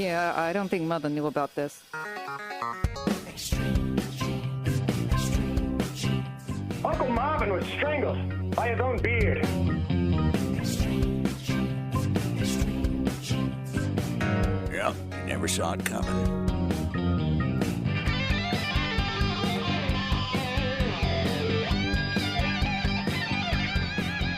Yeah, I don't think Mother knew about this. Uncle Marvin was strangled by his own beard. Yep, you never saw it coming.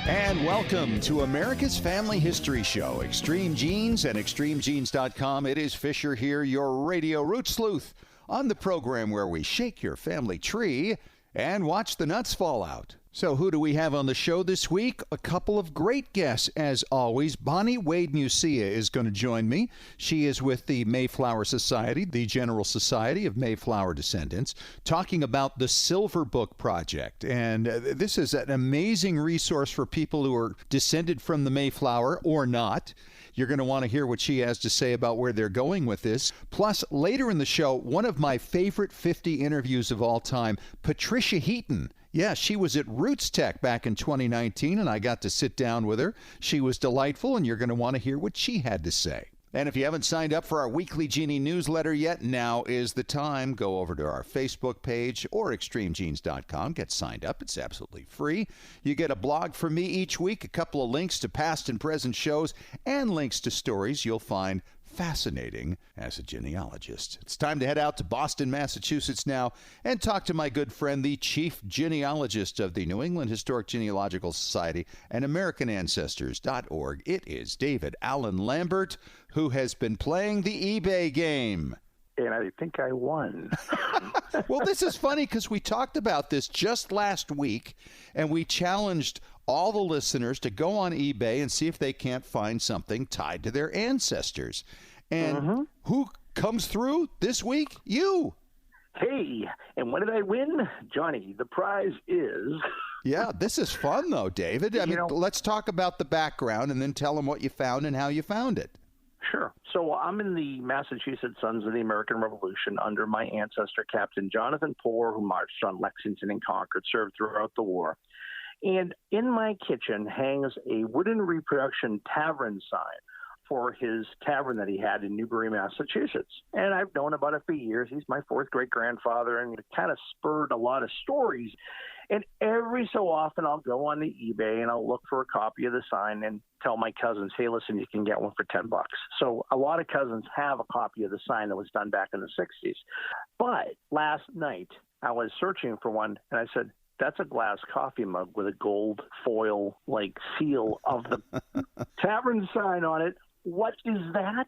And welcome to America's Family History Show, Extreme Genes and ExtremeGenes.com. It is Fisher here, your radio root sleuth, on the program where we shake your family tree and watch the nuts fall out. So who do we have on the show this week? A couple of great guests, as always. Bonnie Wade Mucia is going to join me. She is with the Mayflower Society, the General Society of Mayflower Descendants, talking about the Silver Book Project. And this is an amazing resource for people who are descended from the Mayflower or not. You're going to want to hear what she has to say about where they're going with this. Plus, later in the show, one of my favorite 50 interviews of all time, Patricia Heaton. Yeah, she was at Roots Tech back in 2019, and I got to sit down with her. She was delightful, and you're going to want to hear what she had to say. And if you haven't signed up for our weekly Genie newsletter yet, now is the time. Go over to our Facebook page or ExtremeGenes.com. Get signed up. It's absolutely free. You get a blog from me each week, a couple of links to past and present shows, and links to stories you'll find fascinating as a genealogist. It's time to head out to Boston, Massachusetts now and talk to my good friend, the chief genealogist of the New England Historic Genealogical Society and AmericanAncestors.org. It is David Allen Lambert, who has been playing the eBay game. And I think I won. Well, this is funny because we talked about this just last week, and we challenged all the listeners to go on eBay and see if they can't find something tied to their ancestors. And who comes through this week? You. Hey, and what did I win? Johnny, the prize is... Yeah, this is fun, though, David. I mean, let's talk about the background and then tell them what you found and how you found it. Sure. So I'm in the Massachusetts Sons of the American Revolution under my ancestor, Captain Jonathan Poor, who marched on Lexington and Concord, served throughout the war. And in my kitchen hangs a wooden reproduction tavern sign for his tavern that he had in Newbury, Massachusetts. And I've known about it for years. He's my fourth great-grandfather, and it kind of spurred a lot of stories. And every so often I'll go on the eBay and I'll look for a copy of the sign and tell my cousins, hey, listen, you can get one for $10. So a lot of cousins have a copy of the sign that was done back in the 60s. But last night I was searching for one, and I said, that's a glass coffee mug with a gold foil seal of the tavern sign on it. What is that?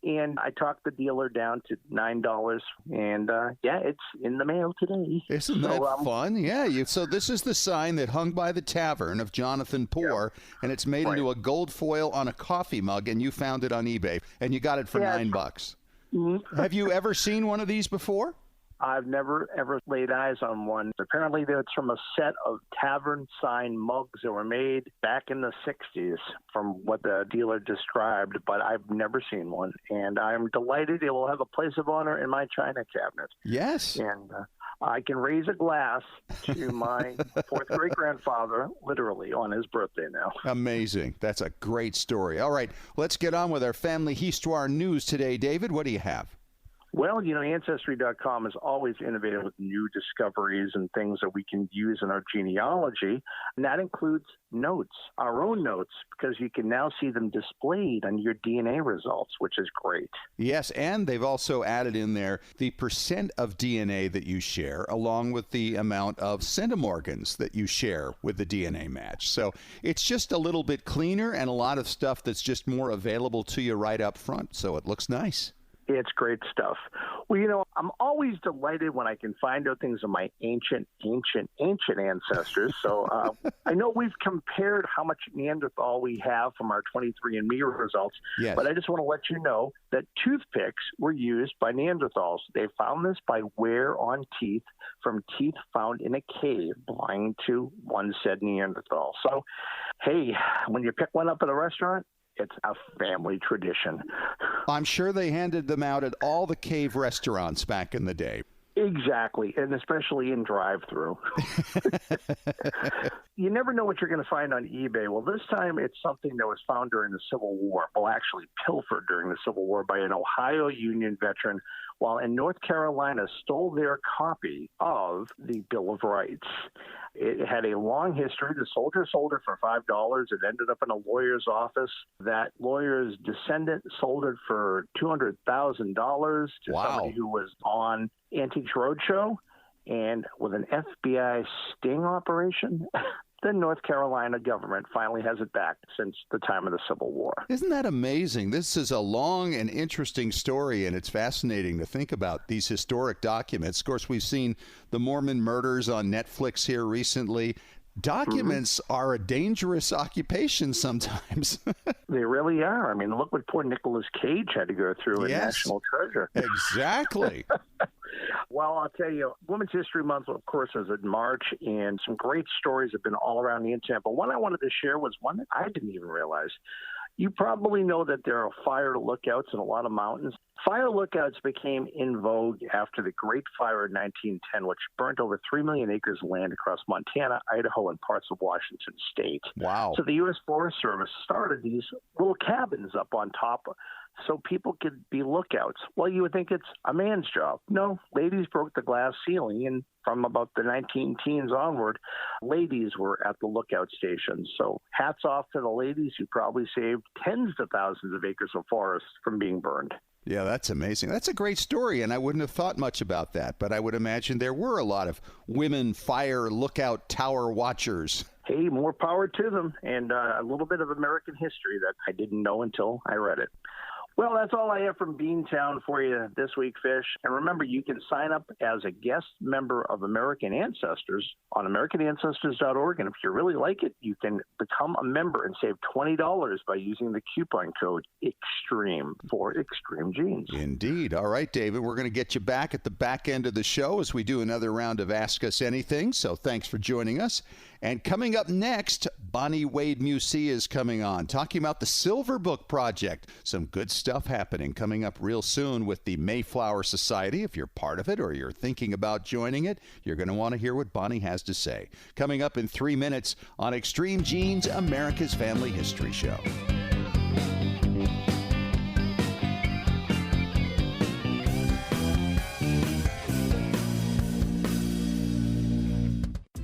And I talked the dealer down to $9, and it's in the mail today. Isn't that fun? Yeah. So this is the sign that hung by the tavern of Jonathan Poor, and it's made into a gold foil on a coffee mug, and you found it on eBay, and you got it for $9. Mm-hmm. Have you ever seen one of these before? I've never, ever laid eyes on one. Apparently, it's from a set of tavern sign mugs that were made back in the 60s from what the dealer described, but I've never seen one. And I'm delighted it will have a place of honor in my china cabinet. Yes. And I can raise a glass to my fourth great-grandfather, literally, on his birthday now. Amazing. That's a great story. All right, let's get on with our family histoire news today. David, what do you have? Well, Ancestry.com is always innovative with new discoveries and things that we can use in our genealogy. And that includes notes, our own notes, because you can now see them displayed on your DNA results, which is great. Yes, and they've also added in there the percent of DNA that you share, along with the amount of centimorgans that you share with the DNA match. So it's just a little bit cleaner and a lot of stuff that's just more available to you right up front. So it looks nice. It's great stuff. Well, I'm always delighted when I can find out things of my ancient ancestors. So I know we've compared how much Neanderthal we have from our 23andMe results, yes. But I just want to let you know that toothpicks were used by Neanderthals. They found this by wear on teeth from teeth found in a cave belonging to one said Neanderthal. So, hey, when you pick one up at a restaurant, it's a family tradition. I'm sure they handed them out at all the cave restaurants back in the day. Exactly, and especially in drive-through. You never know what you're going to find on eBay. Well, this time it's something that was found during the Civil War. Well, actually pilfered during the Civil War by an Ohio Union veteran while in North Carolina stole their copy of the Bill of Rights. It had a long history. The soldier sold it for $5. It ended up in a lawyer's office. That lawyer's descendant sold it for $200,000 to somebody who was on Antiques Roadshow. And with an FBI sting operation, the North Carolina government finally has it back since the time of the Civil War. Isn't that amazing? This is a long and interesting story, and it's fascinating to think about these historic documents. Of course, we've seen the Mormon murders on Netflix here recently. Documents are a dangerous occupation sometimes. They really are. I mean, look what poor Nicolas Cage had to go through in National Treasure. Exactly. Well, I'll tell you, Women's History Month, of course, is in March, and some great stories have been all around the internet. But one I wanted to share was one that I didn't even realize. You probably know that there are fire lookouts in a lot of mountains. Fire lookouts became in vogue after the Great Fire in 1910, which burnt over 3 million acres of land across Montana, Idaho, and parts of Washington state. Wow. So the U.S. Forest Service started these little cabins up on top so people could be lookouts. Well, you would think it's a man's job. No, ladies broke the glass ceiling, and from about the 19-teens onward, ladies were at the lookout stations. So hats off to the ladies who probably saved tens of thousands of acres of forest from being burned. Yeah, that's amazing. That's a great story, and I wouldn't have thought much about that, but I would imagine there were a lot of women fire lookout tower watchers. Hey, more power to them, and a little bit of American history that I didn't know until I read it. Well, that's all I have from Beantown for you this week, Fish. And remember, you can sign up as a guest member of American Ancestors on AmericanAncestors.org. And if you really like it, you can become a member and save $20 by using the coupon code EXTREME for Extreme Genes. Indeed. All right, David, we're going to get you back at the back end of the show as we do another round of Ask Us Anything. So thanks for joining us. And coming up next, Bonnie Wade Mucia is coming on, talking about the Silver Book Project. Some good stuff happening coming up real soon with the Mayflower Society. If you're part of it or you're thinking about joining it, you're going to want to hear what Bonnie has to say. Coming up in 3 minutes on Extreme Genes, America's Family History Show.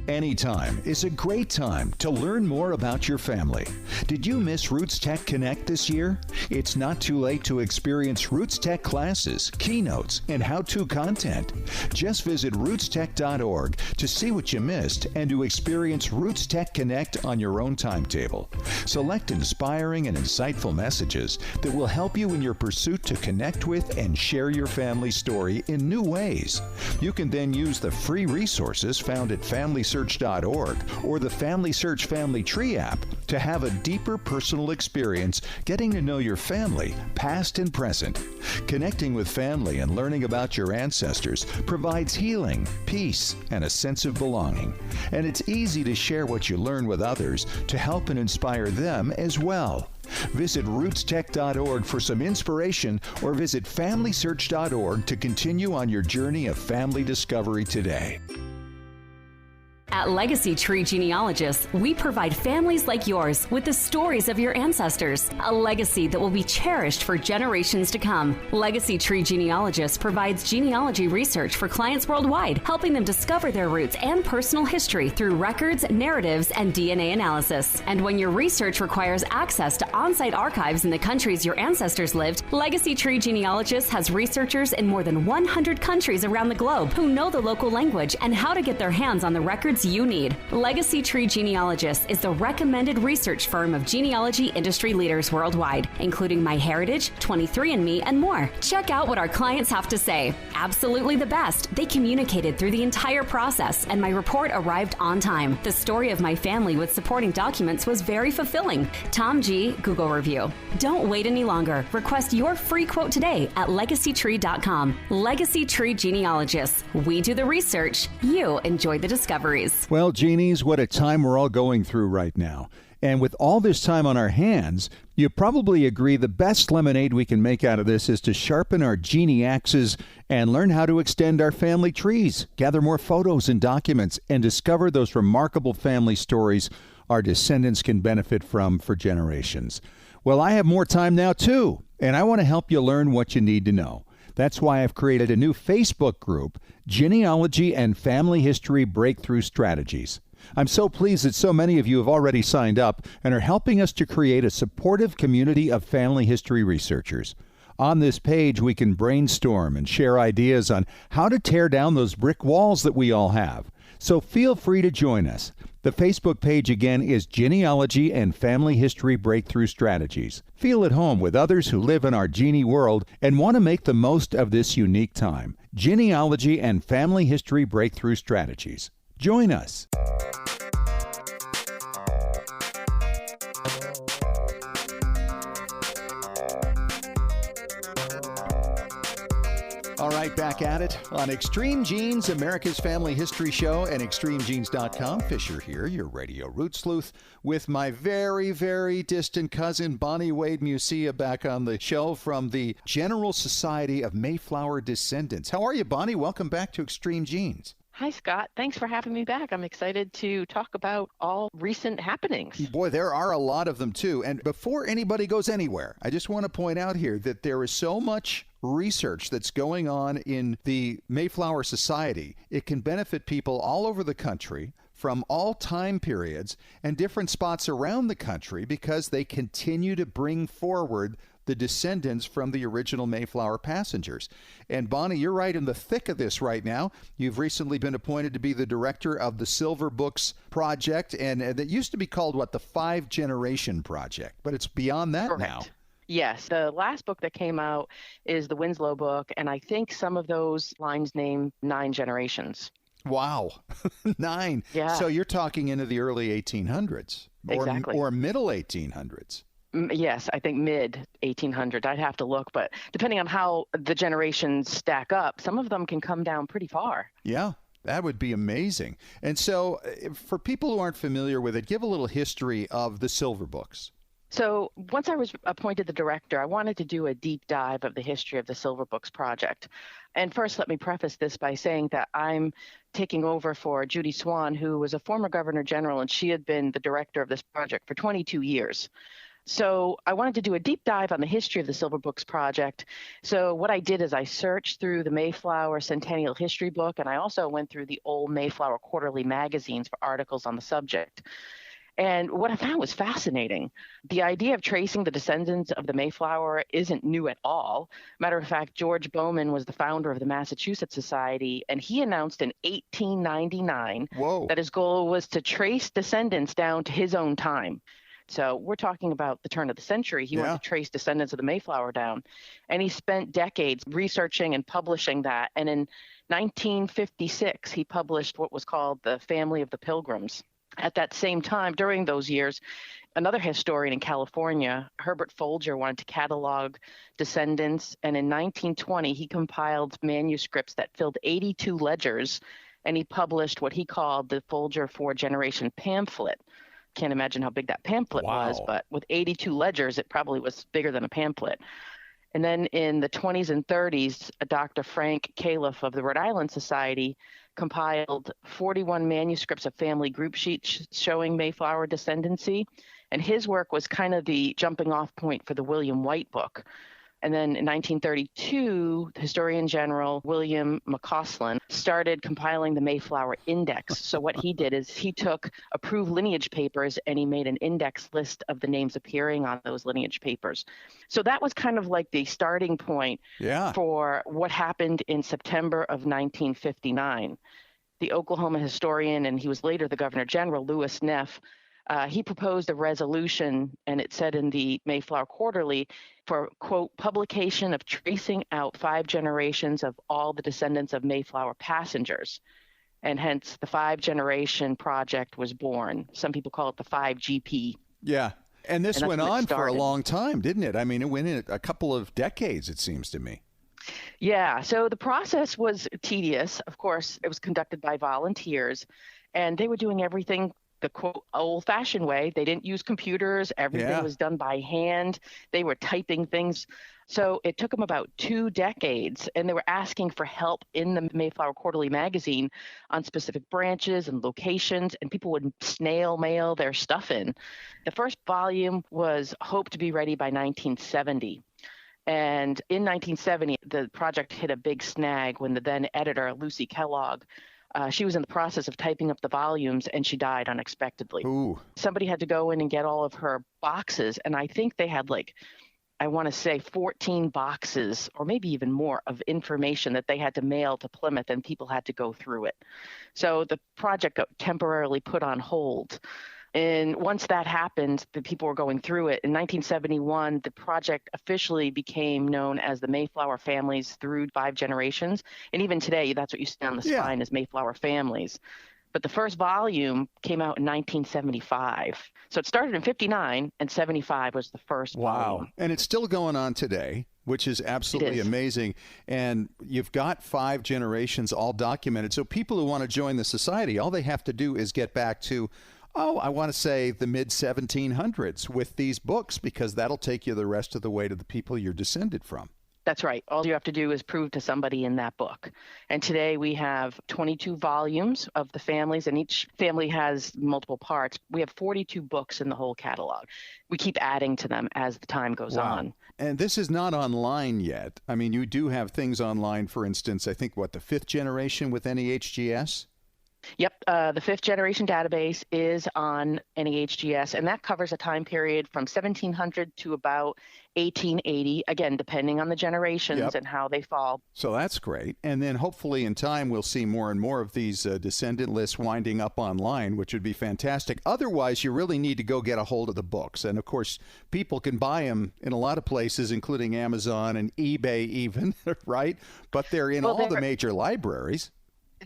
Anytime is a great time to learn more about your family. Did you miss Roots Tech Connect this year? It's not too late to experience Roots Tech classes, keynotes, and how-to content. Just visit rootstech.org to see what you missed and to experience Roots Tech Connect on your own timetable. Select inspiring and insightful messages that will help you in your pursuit to connect with and share your family story in new ways. You can then use the free resources found at FamilySearch.org or the Family Search Family Tree app to have a deeper personal experience getting to know your family, past and present. Connecting with family and learning about your ancestors provides healing, peace, and a sense of belonging. And it's easy to share what you learn with others to help and inspire them as well. Visit rootstech.org for some inspiration or visit FamilySearch.org to continue on your journey of family discovery today. At Legacy Tree Genealogists, we provide families like yours with the stories of your ancestors, a legacy that will be cherished for generations to come. Legacy Tree Genealogists provides genealogy research for clients worldwide, helping them discover their roots and personal history through records, narratives, and DNA analysis. And when your research requires access to on-site archives in the countries your ancestors lived, Legacy Tree Genealogists has researchers in more than 100 countries around the globe who know the local language and how to get their hands on the records you need. Legacy Tree Genealogists is the recommended research firm of genealogy industry leaders worldwide, including MyHeritage, 23andMe, and more. Check out what our clients have to say. Absolutely the best. They communicated through the entire process, and my report arrived on time. The story of my family with supporting documents was very fulfilling. Tom G. Google review. Don't wait any longer. Request your free quote today at legacytree.com. Legacy Tree Genealogists. We do the research. You enjoy the discoveries. Well, Genies, what a time we're all going through right now. And with all this time on our hands, you probably agree the best lemonade we can make out of this is to sharpen our genie axes and learn how to extend our family trees, gather more photos and documents, and discover those remarkable family stories our descendants can benefit from for generations. Well, I have more time now, too, and I want to help you learn what you need to know. That's why I've created a new Facebook group, Genealogy and Family History Breakthrough Strategies. I'm so pleased that so many of you have already signed up and are helping us to create a supportive community of family history researchers. On this page, we can brainstorm and share ideas on how to tear down those brick walls that we all have. So feel free to join us. The Facebook page again is Genealogy and Family History Breakthrough Strategies. Feel at home with others who live in our genie world and want to make the most of this unique time. Genealogy and Family History Breakthrough Strategies. Join us. All right, back at it on Extreme Genes, America's Family History Show, and ExtremeGenes.com. Fisher here, your radio root sleuth, with my very, very distant cousin, Bonnie Wade Mucia, back on the show from the General Society of Mayflower Descendants. How are you, Bonnie? Welcome back to Extreme Genes. Hi, Scott. Thanks for having me back. I'm excited to talk about all recent happenings. Boy, there are a lot of them, too. And before anybody goes anywhere, I just want to point out here that there is so much research that's going on in the Mayflower Society. It can benefit people all over the country from all time periods and different spots around the country because they continue to bring forward the descendants from the original Mayflower passengers. And Bonnie, you're right in the thick of this right now. You've recently been appointed to be the director of the Silver Books Project, and that used to be called, the 5 Generation Project, but it's beyond that. Correct. Now. Yes, the last book that came out is the Winslow book, and I think some of those lines name 9 generations. Wow. 9. Yeah. So you're talking into the early 1800s. Exactly. Or middle 1800s. Yes, I think mid 1800s. I'd have to look, but depending on how the generations stack up, some of them can come down pretty far. Yeah, that would be amazing. And so for people who aren't familiar with it, give a little history of the Silver Books. So once I was appointed the director, I wanted to do a deep dive of the history of the Silver Books Project. And first, let me preface this by saying that I'm taking over for Judy Swan, who was a former Governor General, and she had been the director of this project for 22 years. So I wanted to do a deep dive on the history of the Silver Books Project. So what I did is I searched through the Mayflower Centennial History book, and I also went through the old Mayflower quarterly magazines for articles on the subject. And what I found was fascinating. The idea of tracing the descendants of the Mayflower isn't new at all. Matter of fact, George Bowman was the founder of the Massachusetts Society, and he announced in 1899 that his goal was to trace descendants down to his own time. So we're talking about the turn of the century. He wanted to trace descendants of the Mayflower down. And he spent decades researching and publishing that. And in 1956, he published what was called the Family of the Pilgrims. At that same time, during those years, another historian in California, Herbert Folger, wanted to catalog descendants. And in 1920, he compiled manuscripts that filled 82 ledgers. And he published what he called the Folger 4-Generation Pamphlet. Can't imagine how big that pamphlet was, but with 82 ledgers, it probably was bigger than a pamphlet. And then in the 20s and 30s, Dr. Frank Califf of the Rhode Island Society compiled 41 manuscripts of family group sheets showing Mayflower descendancy. And his work was kind of the jumping off point for the William White book. And then in 1932, the Historian General William McCausland started compiling the Mayflower Index. So what he did is he took approved lineage papers and he made an index list of the names appearing on those lineage papers. So that was kind of like the starting point for what happened in September of 1959. The Oklahoma historian, and he was later the Governor General, Lewis Neff, he proposed a resolution, and it said in the Mayflower Quarterly, for, quote, publication of tracing out 5 generations of all the descendants of Mayflower passengers. And hence the 5-Generation Project was born. Some people call it the 5GP. Yeah. And this went on for a long time, didn't it? I mean, it went in a couple of decades, it seems to me. Yeah. So the process was tedious. Of course, it was conducted by volunteers, and they were doing everything the quote old-fashioned way. They didn't use computers. Everything was done by hand. They were typing things. So it took them about 2 decades, and they were asking for help in the Mayflower Quarterly magazine on specific branches and locations, and people would snail mail their stuff in. The first volume was hoped to be ready by 1970. And in 1970, the project hit a big snag when the then editor, Lucy Kellogg, she was in the process of typing up the volumes, and she died unexpectedly. Ooh. Somebody had to go in and get all of her boxes, and I think they had I want to say 14 boxes or maybe even more of information that they had to mail to Plymouth, and people had to go through it. So the project got temporarily put on hold. And once that happened, the people were going through it. In 1971, the project officially became known as the Mayflower Families through 5 generations. And even today, that's what you see on the spine is Mayflower Families. But the first volume came out in 1975. So it started in 59, and 75 was the first volume. Wow. And it's still going on today, which is absolutely amazing. And you've got 5 generations all documented. So people who want to join the society, all they have to do is get back to, I want to say the mid-1700s with these books, because that'll take you the rest of the way to the people you're descended from. That's right. All you have to do is prove to somebody in that book. And today we have 22 volumes of the families, and each family has multiple parts. We have 42 books in the whole catalog. We keep adding to them as the time goes on. And this is not online yet. I mean, you do have things online, for instance, I think, the 5th generation with NEHGS? Yep. The 5th generation database is on NEHGS, and that covers a time period from 1700 to about 1880, again, depending on the generations and how they fall. So that's great. And then hopefully in time, we'll see more and more of these descendant lists winding up online, which would be fantastic. Otherwise, you really need to go get a hold of the books. And of course, people can buy them in a lot of places, including Amazon and eBay even, right? But they're in all the major libraries.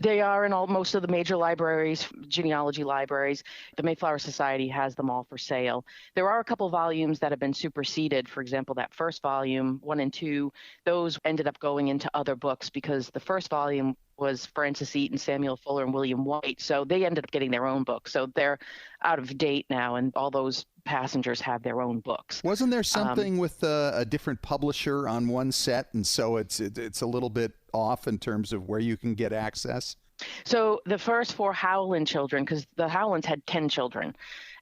They are in most of the major libraries, genealogy libraries. The Mayflower Society has them all for sale. There are a couple volumes that have been superseded. For example, that first volume, 1 and 2, those ended up going into other books because the first volume was Francis Eaton, Samuel Fuller, and William White. So they ended up getting their own book. So they're out of date now, and all those passengers have their own books. Wasn't there something with a different publisher on one set, and so it's a little bit off in terms of where you can get access? So the first 4 Howland children, because the Howlands had 10 children,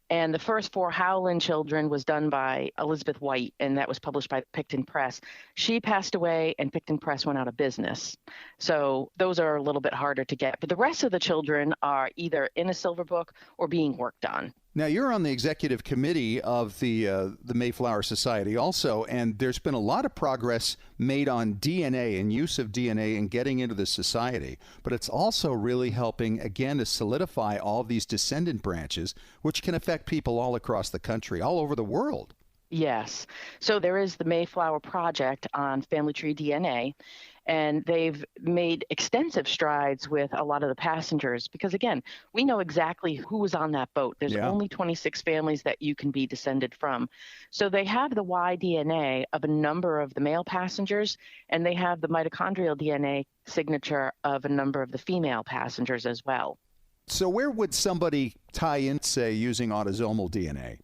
and the first 4 Howland children was done by Elizabeth White, and that was published by Picton Press. She passed away, and Picton Press went out of business. So those are a little bit harder to get. But the rest of the children are either in a silver book or being worked on. Now, you're on the executive committee of the Mayflower Society also, and there's been a lot of progress made on DNA and use of DNA and getting into the society. But it's also really helping, again, to solidify all these descendant branches, which can affect people all across the country, all over the world. Yes. So there is the Mayflower Project on family tree DNA, and they've made extensive strides with a lot of the passengers because, again, we know exactly who was on that boat. There's only 26 families that you can be descended from. So they have the Y DNA of a number of the male passengers, and they have the mitochondrial DNA signature of a number of the female passengers as well. So where would somebody tie in, say, using autosomal DNA?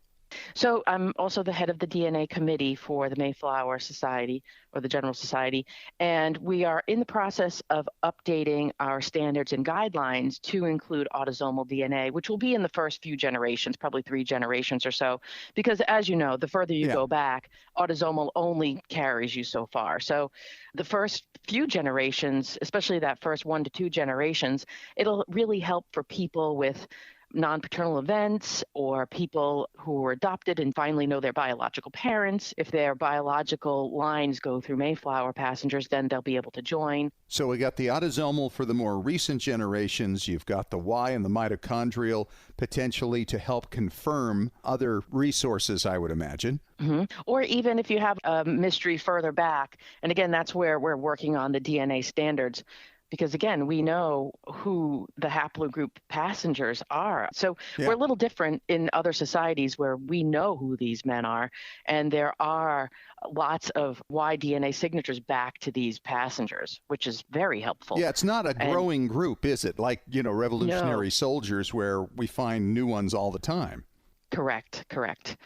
So I'm also the head of the DNA committee for the Mayflower Society or the General Society, and we are in the process of updating our standards and guidelines to include autosomal DNA, which will be in the first few generations, probably 3 generations or so, because as you know, the further you go back, autosomal only carries you so far. So the first few generations, especially that first 1 to 2 generations, it'll really help for people with non-paternal events or people who were adopted and finally know their biological parents. If their biological lines go through Mayflower passengers, then they'll be able to join. So we got the autosomal for the more recent generations. You've got the Y and the mitochondrial potentially to help confirm other resources, I would imagine. Mm-hmm. Or even if you have a mystery further back, and again, that's where we're working on the DNA standards. because again, we know who the haplogroup passengers are. So Yeah. we're a little different in other societies where we know who these men are, and there are lots of Y-DNA signatures back to these passengers, which is very helpful. Yeah, it's not a growing group, is it? Like, Revolutionary Soldiers, where we find new ones all the time. Correct.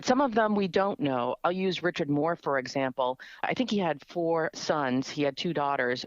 Some of them we don't know. I'll use Richard Moore, for example. I think he had 4 sons. He had 2 daughters,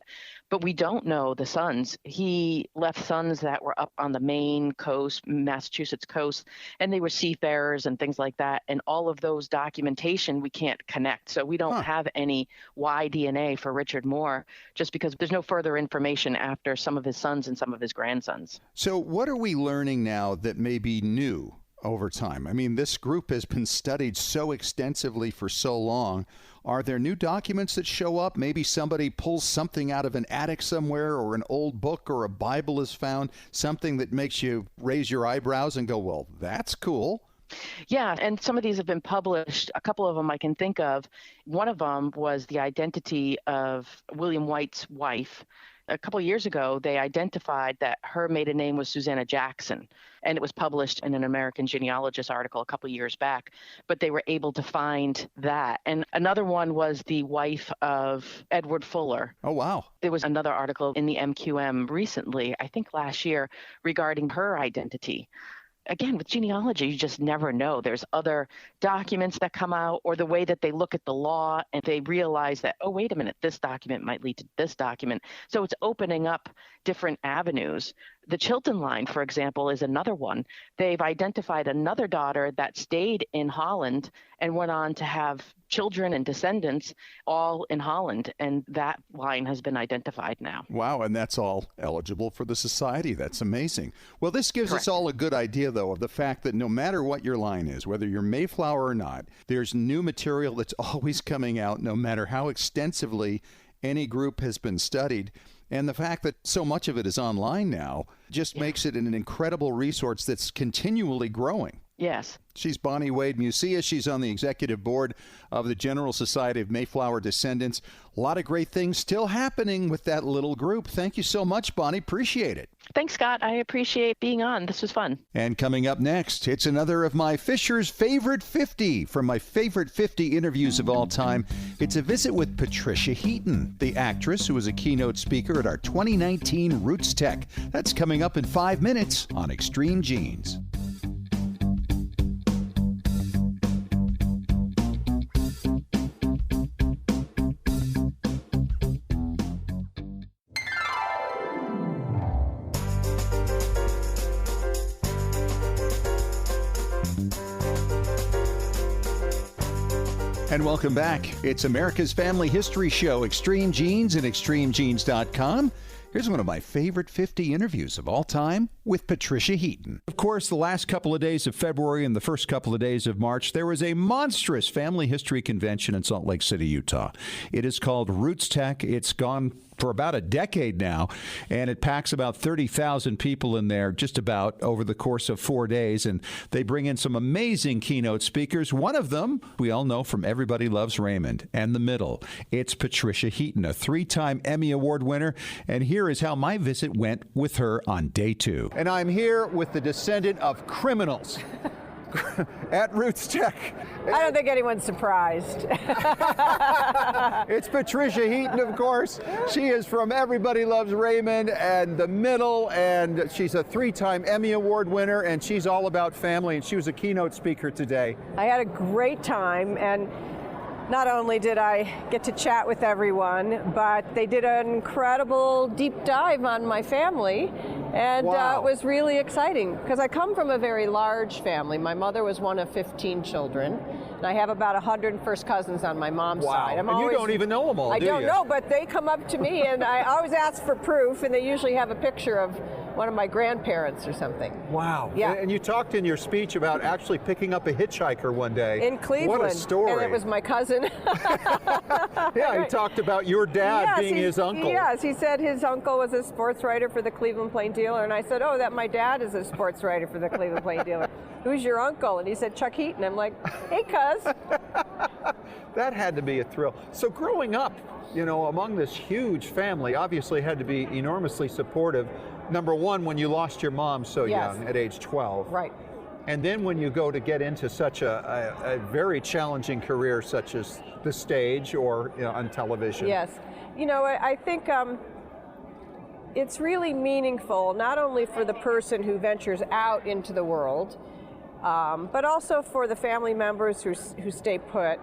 but we don't know the sons. He left sons that were up on the Maine coast, Massachusetts coast, and they were seafarers and things like that. And all of those documentation we can't connect. So we don't have any Y-DNA for Richard Moore, just because there's no further information after some of his sons and some of his grandsons. So what are we learning now that may be new over time? I mean, this group has been studied so extensively for so long. Are there new documents that show up? Maybe somebody pulls something out of an attic somewhere, or an old book or a Bible is found, something that makes you raise your eyebrows and go, well, that's cool. Yeah, and some of these have been published. A couple of them I can think of. One of them was the identity of William White's wife. A couple of years ago, they identified that her maiden name was Susanna Jackson, and it was published in an American Genealogist article a couple of years back, but they were able to find that. And another one was the wife of Edward Fuller. Oh, wow. There was another article in the MQM recently, I think last year, regarding her identity. Again, with genealogy, you just never know. There's other documents that come out, or the way that they look at the law and they realize that, oh, wait a minute, this document might lead to this document. So it's opening up different avenues. The Chilton line, for example, is another one. They've identified another daughter that stayed in Holland and went on to have children and descendants all in Holland, and that line has been identified now. Wow, and that's all eligible for the society. That's amazing. Well, this gives us all a good idea, though, of the fact that no matter what your line is, whether you're Mayflower or not, there's new material that's always coming out, no matter how extensively any group has been studied. And the fact that so much of it is online now just makes it an incredible resource that's continually growing. Yes. She's Bonnie Wade Mucia. She's on the executive board of the General Society of Mayflower Descendants. A lot of great things still happening with that little group. Thank you so much, Bonnie. Appreciate it. Thanks, Scott. I appreciate being on. This was fun. And coming up next, it's another of my Fisher's Favorite 50 from my favorite 50 interviews of all time. It's a visit with Patricia Heaton, the actress who was a keynote speaker at our 2019 Roots Tech. That's coming up in 5 minutes on Extreme Genes. And welcome back. It's America's Family History Show, Extreme Genes and ExtremeGenes.com. Here's one of my favorite 50 interviews of all time with Patricia Heaton. Of course, the last couple of days of February and the first couple of days of March, there was a monstrous family history convention in Salt Lake City, Utah. It is called Roots Tech. It's gone for about a decade now, and it packs about 30,000 people in there just about over the course of 4 days, and they bring in some amazing keynote speakers. One of them we all know from Everybody Loves Raymond and The Middle. It's Patricia Heaton, a 3-time Emmy Award winner, and here is how my visit went with her on day 2. And I'm here with the descendant of criminals at Roots Tech. I don't think anyone's surprised. It's Patricia Heaton, of course. She is from Everybody Loves Raymond and The Middle, and she's a 3-time Emmy Award winner, and she's all about family, and she was a keynote speaker today. I had a great time, and not only did I get to chat with everyone, but they did an incredible deep dive on my family, and Wow. it was really exciting because I come from a very large family. My mother was one of 15 children, and I have about 100 first cousins on my mom's side. And you don't even know them all, I do you? don't know, but they come up to me, and I always ask for proof, and they usually have a picture of one of my grandparents or something. Wow. Yeah. And you talked in your speech about actually picking up a hitchhiker one day. In Cleveland. What a story. And it was my cousin. Yeah, he talked about your dad being his uncle. Yes, he said his uncle was a sports writer for the Cleveland Plain Dealer, and I said, oh, that my dad is a sports writer for the Cleveland Plain Dealer. Who's your uncle? And he said, Chuck Heaton. I'm like, hey, cuz. That had to be a thrill. So growing up, you know, among this huge family, obviously had to be enormously supportive. Number one, when you lost your mom so young, at age 12. Right. And then when you go to get into such a very challenging career such as the stage or, you know, on television. Yes. You know, I think it's really meaningful, not only for the person who ventures out into the world, but also for the family members who stay put.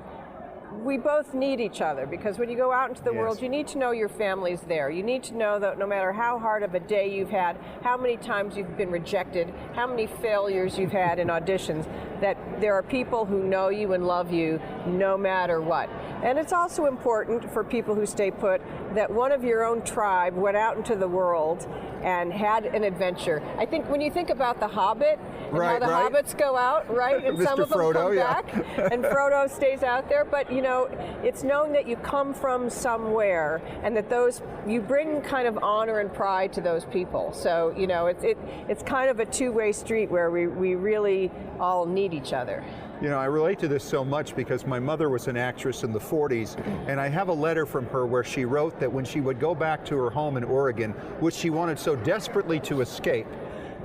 We both need each other, because when you go out into the world, you need to know your family's there. You need to know that no matter how hard of a day you've had, how many times you've been rejected, how many failures you've had in auditions, that there are people who know you and love you no matter what. And it's also important for people who stay put that one of your own tribe went out into the world and had an adventure. I think when you think about The Hobbit and how the hobbits go out, right? And some of them come back, and Frodo stays out there. But you know, it's known that you come from somewhere, and that you bring kind of honor and pride to those people. So you know, it's kind of a two-way street where we really all need each other. You know, I relate to this so much because my mother was an actress in the 40s, and I have a letter from her where she wrote that when she would go back to her home in Oregon, which she wanted so desperately to escape,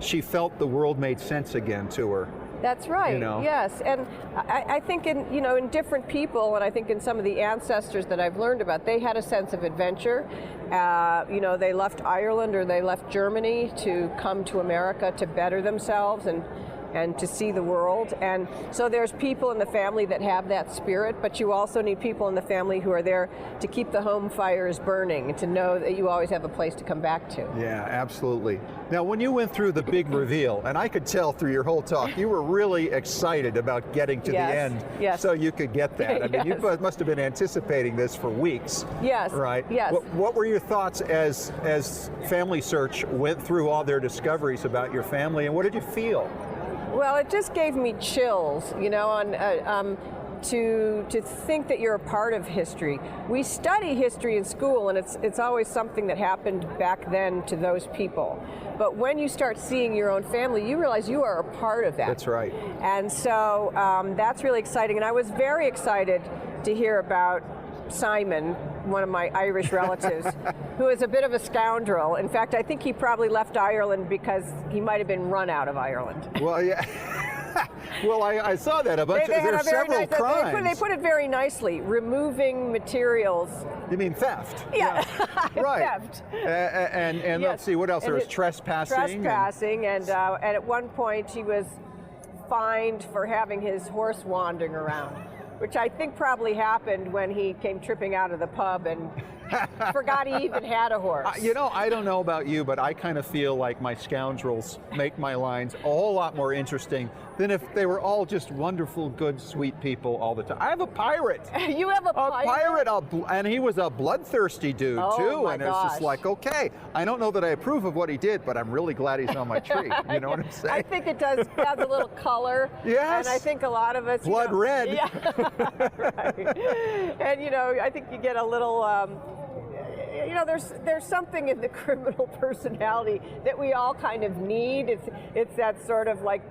she felt the world made sense again to her. That's right. You know? Yes, and I think in different people, and I think in some of the ancestors that I've learned about, they had a sense of adventure. You know, they left Ireland or they left Germany to come to America to better themselves and to see the world. And so there's people in the family that have that spirit, but you also need people in the family who are there to keep the home fires burning and to know that you always have a place to come back to. Yeah, absolutely. Now, when you went through the big reveal, and I could tell through your whole talk, you were really excited about getting to the end so you could get that. I mean, you must have been anticipating this for weeks. Yes. Right? Yes. What were your thoughts as Family Search went through all their discoveries about your family, and what did you feel? Well, it just gave me chills, you know, to think that you're a part of history. We study history in school, and it's always something that happened back then to those people. But when you start seeing your own family, you realize you are a part of that. That's right. And so that's really exciting. And I was very excited to hear about Simon, one of my Irish relatives, who is a bit of a scoundrel. In fact, I think he probably left Ireland because he might have been run out of Ireland. Well, yeah. Well, I saw that a bunch. There are several crimes. They put it very nicely. Removing materials. You mean theft? Yeah. Right. Theft. And let's see, what else? There was trespassing. Trespassing, and at one point he was fined for having his horse wandering around, which I think probably happened when he came tripping out of the pub and forgot he even had a horse. You know, I don't know about you, but I kind of feel like my scoundrels make my lines a whole lot more interesting than if they were all just wonderful, good, sweet people all the time. I have a pirate. You have a pirate? And he was a bloodthirsty dude, too. My and it's just like, okay, I don't know that I approve of what he did, but I'm really glad he's on my tree. You know what I'm saying? I think it does add a little color. Yes. And I think a lot of us... Blood red. Yeah. Right. And, you know, I think you get a little... you know, there's something in the criminal personality that we all kind of need. It's that sort of like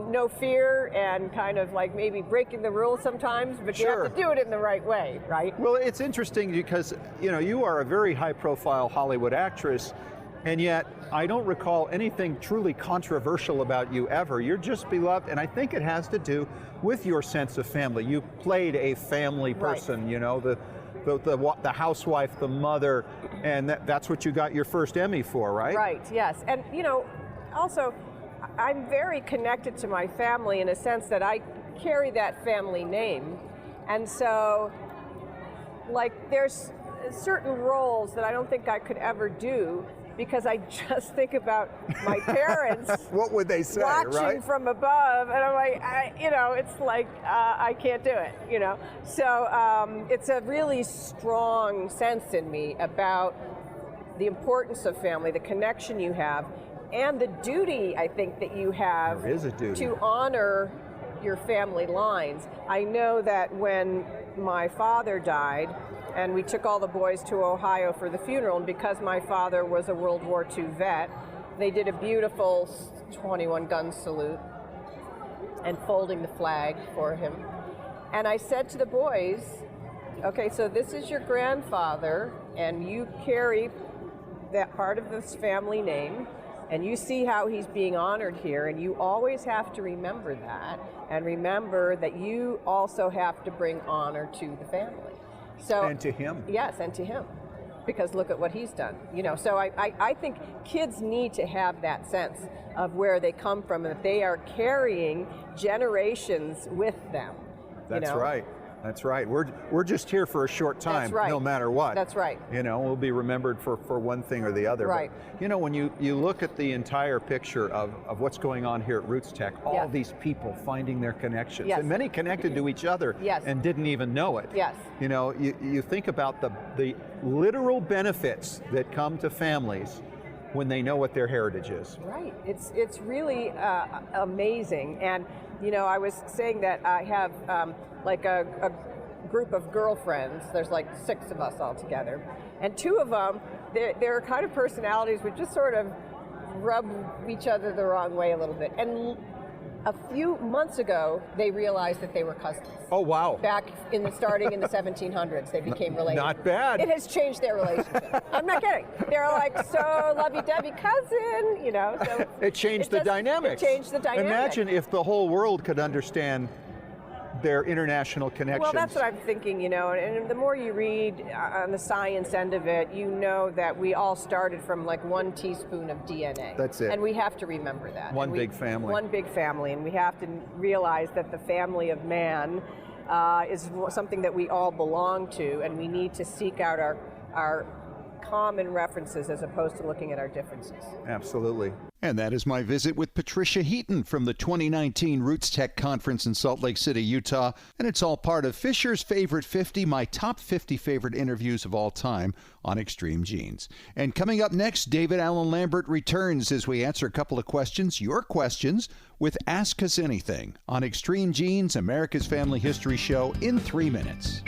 no fear and kind of like maybe breaking the rules sometimes, but you have to do it in the right way, right? Well, it's interesting because, you know, you are a very high-profile Hollywood actress, and yet I don't recall anything truly controversial about you ever. You're just beloved, and I think it has to do with your sense of family. You played a family person, you know, the housewife, the mother, and that's what you got your first Emmy for, right? Right, yes. And, you know, also, I'm very connected to my family in a sense that I carry that family name. And so, like, there's certain roles that I don't think I could ever do because I just think about my parents. What would they say, watching from above, and I'm like, you know, it's like, I can't do it, you know. So it's a really strong sense in me about the importance of family, the connection you have, and the duty, I think, that you have to honor your family lines. I know that when my father died, and we took all the boys to Ohio for the funeral, and because my father was a World War II vet, they did a beautiful 21-gun salute and folding the flag for him. And I said to the boys, okay, so this is your grandfather, and you carry that part of this family name, and you see how he's being honored here, and you always have to remember that, and remember that you also have to bring honor to the family. So, and to him. Yes, and to him. Because look at what he's done. So I think kids need to have that sense of where they come from, and that they are carrying generations with them. That's right. That's right. We're just here for a short time, That's right. no matter what. That's right. We'll be remembered for one thing or the other. Right. But, when you look at the entire picture of what's going on here at Roots Tech, all these people finding their connections, and many connected to each other and didn't even know it. Yes. You think about the literal benefits that come to families when they know what their heritage is. Right. It's really amazing. And I was saying that I have like a group of girlfriends. There's like 6 of us all together, and 2 of them, they're kind of personalities which just sort of rub each other the wrong way a little bit. And a few months ago, they realized that they were cousins. Oh, wow. Back starting in the 1700s, they became related. Not bad. It has changed their relationship. I'm not kidding. They're like, so lovey-dovey cousin, So it changed the dynamics. It changed the dynamic. Imagine if the whole world could understand their international connections. Well, that's what I'm thinking, and the more you read on the science end of it, that we all started from like 1 teaspoon of DNA. That's it. And we have to remember that. One big family. One big family, and we have to realize that the family of man is something that we all belong to, and we need to seek out our common references as opposed to looking at our differences. Absolutely. And that is my visit with Patricia Heaton from the 2019 Roots Tech Conference in Salt Lake City, Utah. And it's all part of Fisher's Favorite 50, my top 50 favorite interviews of all time on Extreme Genes. And coming up next, David Allen Lambert returns as we answer a couple of questions, your questions, with Ask Us Anything on Extreme Genes, America's Family History Show in 3 minutes.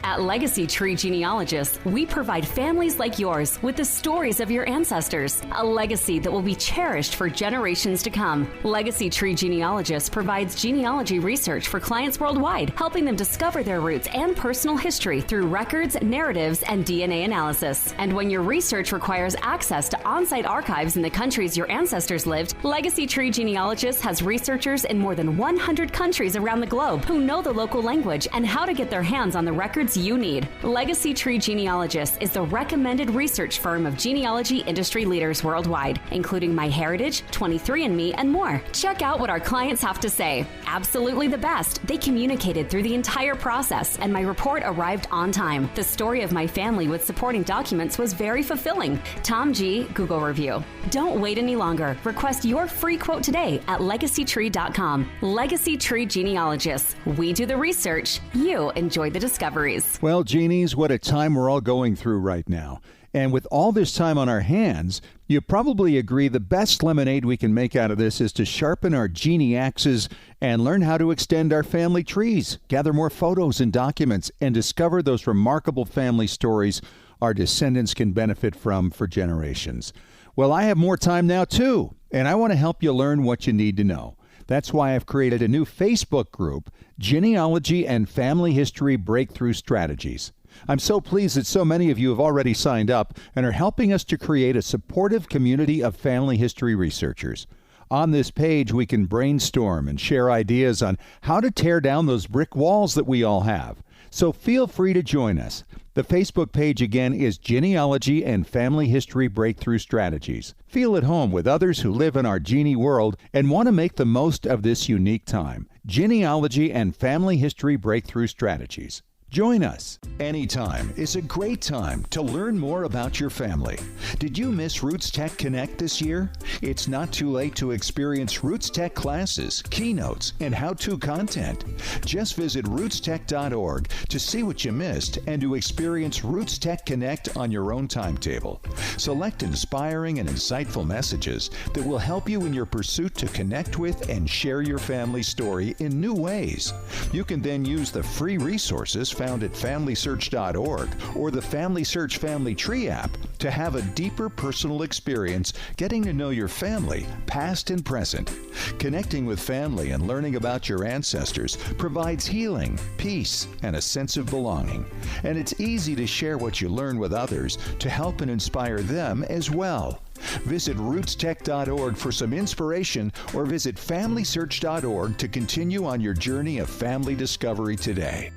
At Legacy Tree Genealogists, we provide families like yours with the stories of your ancestors, a legacy that will be cherished for generations to come. Legacy Tree Genealogists provides genealogy research for clients worldwide, helping them discover their roots and personal history through records, narratives, and DNA analysis. And when your research requires access to on-site archives in the countries your ancestors lived, Legacy Tree Genealogists has researchers in more than 100 countries around the globe who know the local language and how to get their hands on the records you need. Legacy Tree Genealogists is the recommended research firm of genealogy industry leaders worldwide, including MyHeritage, 23andMe, and more. Check out what our clients have to say. Absolutely the best. They communicated through the entire process, and my report arrived on time. The story of my family with supporting documents was very fulfilling. Tom G. Google review. Don't wait any longer. Request your free quote today at legacytree.com. Legacy Tree Genealogists. We do the research. You enjoy the discoveries. Well, Genies, what a time we're all going through right now. And with all this time on our hands, you probably agree the best lemonade we can make out of this is to sharpen our genie axes and learn how to extend our family trees, gather more photos and documents, and discover those remarkable family stories our descendants can benefit from for generations. Well, I have more time now, too, and I want to help you learn what you need to know. That's why I've created a new Facebook group, Genealogy and Family History Breakthrough Strategies. I'm so pleased that so many of you have already signed up and are helping us to create a supportive community of family history researchers. On this page, we can brainstorm and share ideas on how to tear down those brick walls that we all have. So feel free to join us. The Facebook page again is Genealogy and Family History Breakthrough Strategies. Feel at home with others who live in our genie world and want to make the most of this unique time. Genealogy and Family History Breakthrough Strategies. Join us. Anytime is a great time to learn more about your family. Did you miss Roots Tech Connect this year? It's not too late to experience Roots Tech classes, keynotes, and how-to content. Just visit rootstech.org to see what you missed and to experience Roots Tech Connect on your own timetable. Select inspiring and insightful messages that will help you in your pursuit to connect with and share your family story in new ways. You can then use the free resources found at FamilySearch.org or the Family Search Family Tree app to have a deeper personal experience getting to know your family, past and present. Connecting with family and learning about your ancestors provides healing, peace, and a sense of belonging. And it's easy to share what you learn with others to help and inspire them as well. Visit rootstech.org for some inspiration or visit FamilySearch.org to continue on your journey of family discovery today.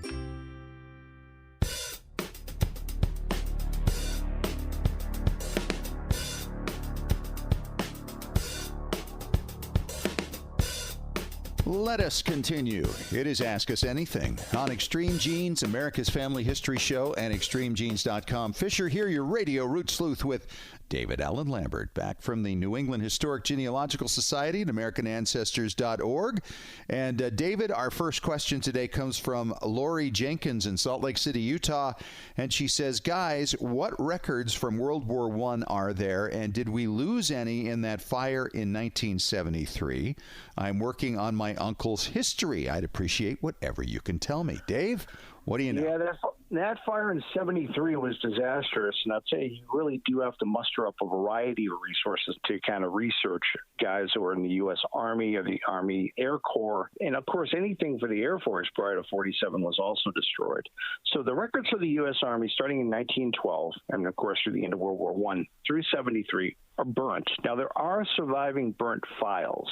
Let us continue. It is Ask Us Anything on Extreme Genes, America's Family History Show, and ExtremeGenes.com. Fisher here, your radio root sleuth with David Allen Lambert, back from the New England Historic Genealogical Society at AmericanAncestors.org. And David, our first question today comes from Lori Jenkins in Salt Lake City, Utah. And she says, guys, what records from World War I are there? And did we lose any in that fire in 1973? I'm working on my uncle's history. I'd appreciate whatever you can tell me. Dave, what do you know? Yeah, that fire in 73 was disastrous, and I'd say you really do have to muster up a variety of resources to kind of research guys who are in the U.S. Army or the Army Air Corps. And, of course, anything for the Air Force prior to 47 was also destroyed. So the records for the U.S. Army starting in 1912, and, of course, through the end of World War I through 73, are burnt. Now, there are surviving burnt files.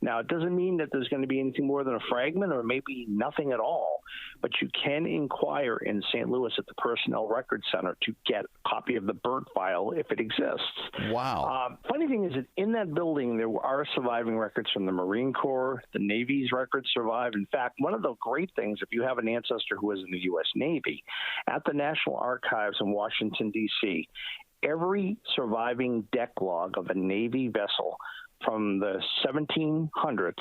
Now, it doesn't mean that there's going to be anything more than a fragment or maybe nothing at all, but you can inquire in St. Louis at the Personnel Records Center to get a copy of the burnt file if it exists. Wow. Funny thing is that in that building, there are surviving records from the Marine Corps. The Navy's records survive. In fact, one of the great things, if you have an ancestor who was in the U.S. Navy, at the National Archives in Washington, D.C., every surviving deck log of a Navy vessel from the 1700s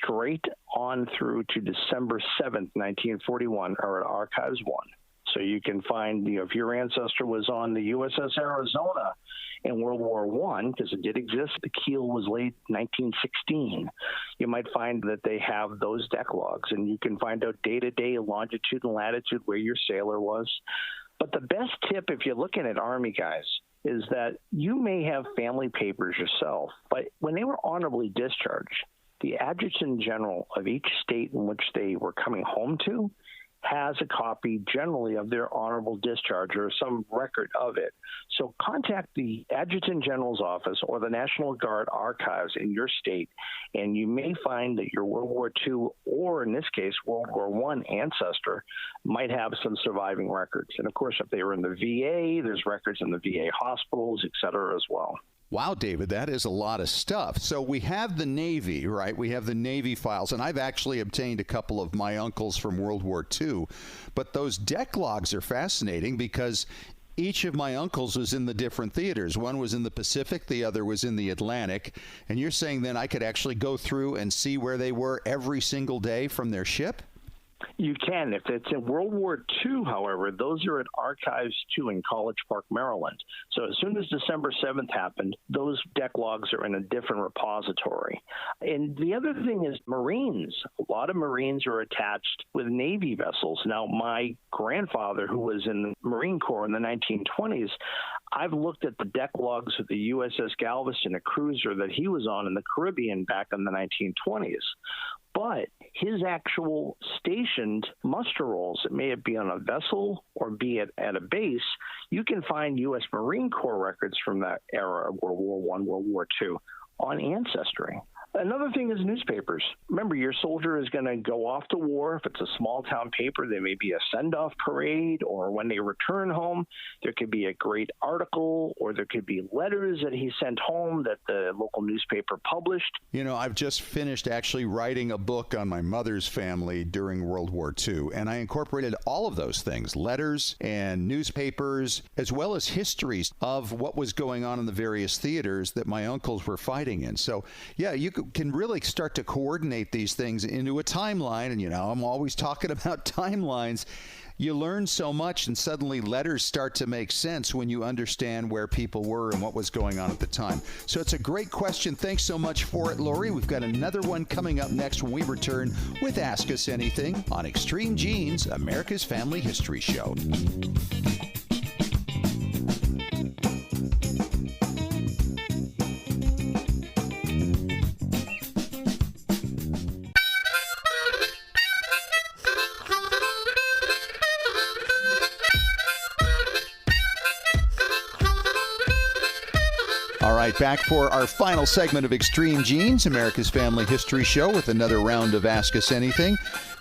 straight on through to December 7th, 1941 are at Archives 1. So you can find, if your ancestor was on the USS Arizona in World War I, because it did exist, the keel was laid in 1916, you might find that they have those deck logs, and you can find out day-to-day longitude and latitude where your sailor was. But the best tip, if you're looking at Army guys, is that you may have family papers yourself, but when they were honorably discharged, the adjutant general of each state in which they were coming home to has a copy generally of their honorable discharge or some record of it. So contact the Adjutant General's office or the National Guard archives in your state, and you may find that your World War II or, in this case, World War I ancestor might have some surviving records. And, of course, if they were in the VA, there's records in the VA hospitals, et cetera, as well. Wow, David, that is a lot of stuff. So we have the Navy, right? We have the Navy files, and I've actually obtained a couple of my uncles from World War II. But those deck logs are fascinating because each of my uncles was in the different theaters. One was in the Pacific, the other was in the Atlantic. And you're saying then I could actually go through and see where they were every single day from their ship? You can. If it's in World War II, however, those are at Archives 2 in College Park, Maryland. So as soon as December 7th happened, those deck logs are in a different repository. And the other thing is Marines. A lot of Marines are attached with Navy vessels. Now, my grandfather, who was in the Marine Corps in the 1920s, I've looked at the deck logs of the USS Galveston, a cruiser that he was on in the Caribbean back in the 1920s. But his actual stationed muster rolls, it may be on a vessel or be it at a base, you can find U.S. Marine Corps records from that era of World War I, World War II on Ancestry. Another thing is newspapers. Remember, your soldier is going to go off to war. If it's a small-town paper, there may be a send-off parade, or when they return home, there could be a great article, or there could be letters that he sent home that the local newspaper published. You know, I've just finished actually writing a book on my mother's family during World War II, and I incorporated all of those things, letters and newspapers, as well as histories of what was going on in the various theaters that my uncles were fighting in. So, yeah, can really start to coordinate these things into a timeline, and I'm always talking about timelines, you learn so much, and suddenly letters start to make sense when you understand where people were and what was going on at the time. So it's a great question. Thanks so much for it, Lori. We've got another one coming up next when we return with Ask Us Anything on Extreme Genes, America's Family History Show. All right, back for our final segment of Extreme Genes, America's Family History Show, with another round of Ask Us Anything.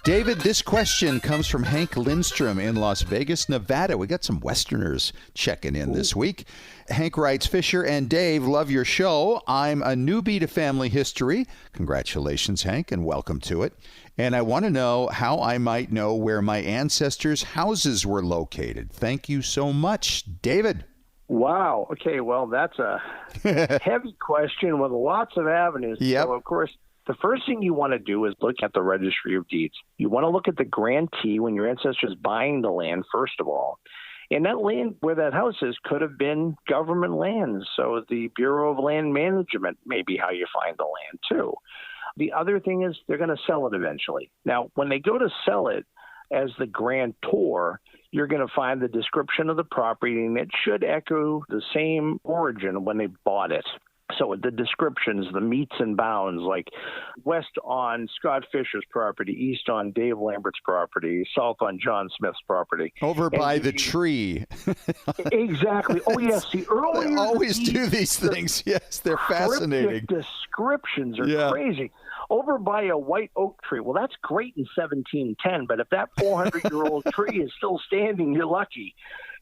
David, this question comes from Hank Lindstrom in Las Vegas, Nevada. We got some Westerners checking in this week. Hank writes, Fisher and Dave, love your show. I'm a newbie to family history. Congratulations, Hank, and welcome to it. And I want to know how I might know where my ancestors' houses were located. Thank you so much, David. Wow. Okay, well, that's a heavy question with lots of avenues. Yep. So, of course, the first thing you want to do is look at the Registry of Deeds. You want to look at the grantee when your ancestors buying the land, first of all. And that land where that house is could have been government land. So the Bureau of Land Management may be how you find the land, too. The other thing is they're going to sell it eventually. Now, when they go to sell it as the grantor, you're going to find the description of the property, and it should echo the same origin when they bought it. So the descriptions, the meets and bounds, like west on Scott Fisher's property, east on Dave Lambert's property, south on John Smith's property. Over by the tree. Exactly. Oh, yes. The earlier They always do these things. Yes, they're fascinating. Descriptions are crazy. Over by a white oak tree. Well, that's great in 1710, but if that 400-year-old tree is still standing, you're lucky.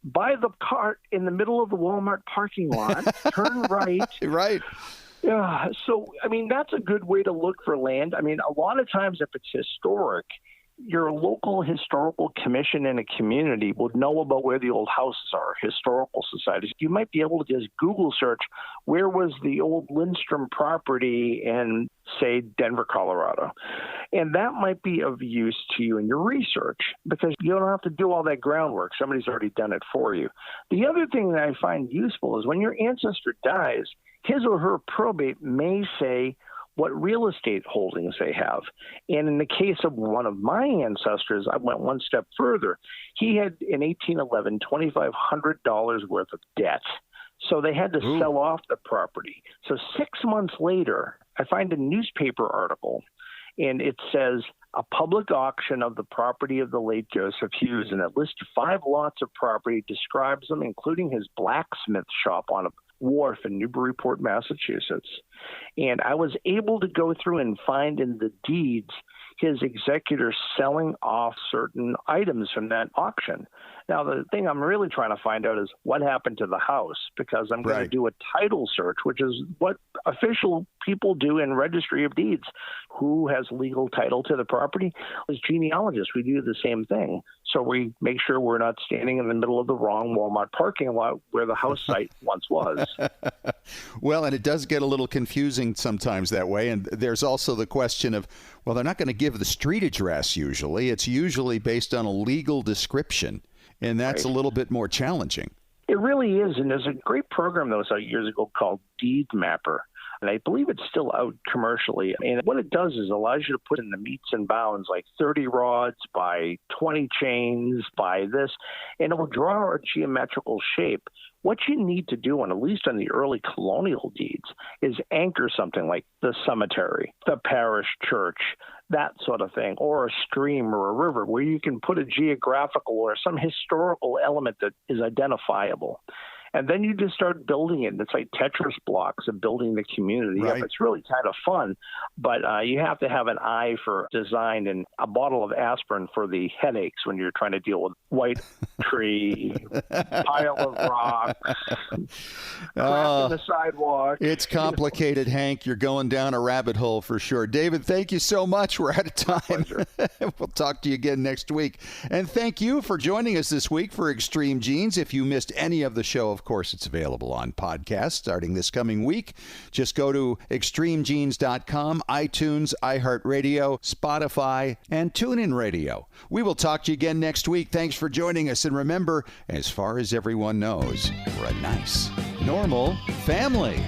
Buy the cart in the middle of the Walmart parking lot, turn right. Right. Yeah. So, I mean, that's a good way to look for land. I mean, a lot of times if it's historic, your local historical commission in a community would know about where the old houses are, historical societies. You might be able to just Google search, where was the old Lindstrom property in, say, Denver, Colorado? And that might be of use to you in your research because you don't have to do all that groundwork. Somebody's already done it for you. The other thing that I find useful is when your ancestor dies, his or her probate may say what real estate holdings they have. And in the case of one of my ancestors, I went one step further. He had, in 1811, $2,500 worth of debt. So they had to sell off the property. So 6 months later, I find a newspaper article, and it says, a public auction of the property of the late Joseph Hughes, and it lists 5 lots of property, describes them, including his blacksmith shop on a wharf in Newburyport, Massachusetts. And I was able to go through and find in the deeds his executor selling off certain items from that auction. Now, the thing I'm really trying to find out is what happened to the house, because I'm going to do a title search, which is what official people do in Registry of Deeds. Who has legal title to the property? As genealogists, we do the same thing. So we make sure we're not standing in the middle of the wrong Walmart parking lot where the house site once was. Well, and it does get a little confusing sometimes that way. And there's also the question of, well, they're not going to give the street address usually. It's usually based on a legal description. And that's a little bit more challenging. It really is. And there's a great program that was out years ago called Deed Mapper. And I believe it's still out commercially. And what it does is allows you to put in the meets and bounds, like 30 rods by 20 chains by this, and it will draw a geometrical shape. What you need to do, at least on the early colonial deeds, is anchor something like the cemetery, the parish church, that sort of thing, or a stream or a river, where you can put a geographical or some historical element that is identifiable. And then you just start building it. It's like Tetris blocks of building the community up. It's really kind of fun, but you have to have an eye for design and a bottle of aspirin for the headaches when you're trying to deal with white tree, pile of rocks, crap in the sidewalk. It's complicated, Hank. You're going down a rabbit hole for sure. David, thank you so much. We're out of time. We'll talk to you again next week. And thank you for joining us this week for Extreme Genes. If you missed any of the show, of course, it's available on podcast starting this coming week. Just go to extremegenes.com, iTunes, iHeartRadio, Spotify, and TuneIn Radio. We will talk to you again next week. Thanks for joining us. And remember, as far as everyone knows, we're a nice, normal family.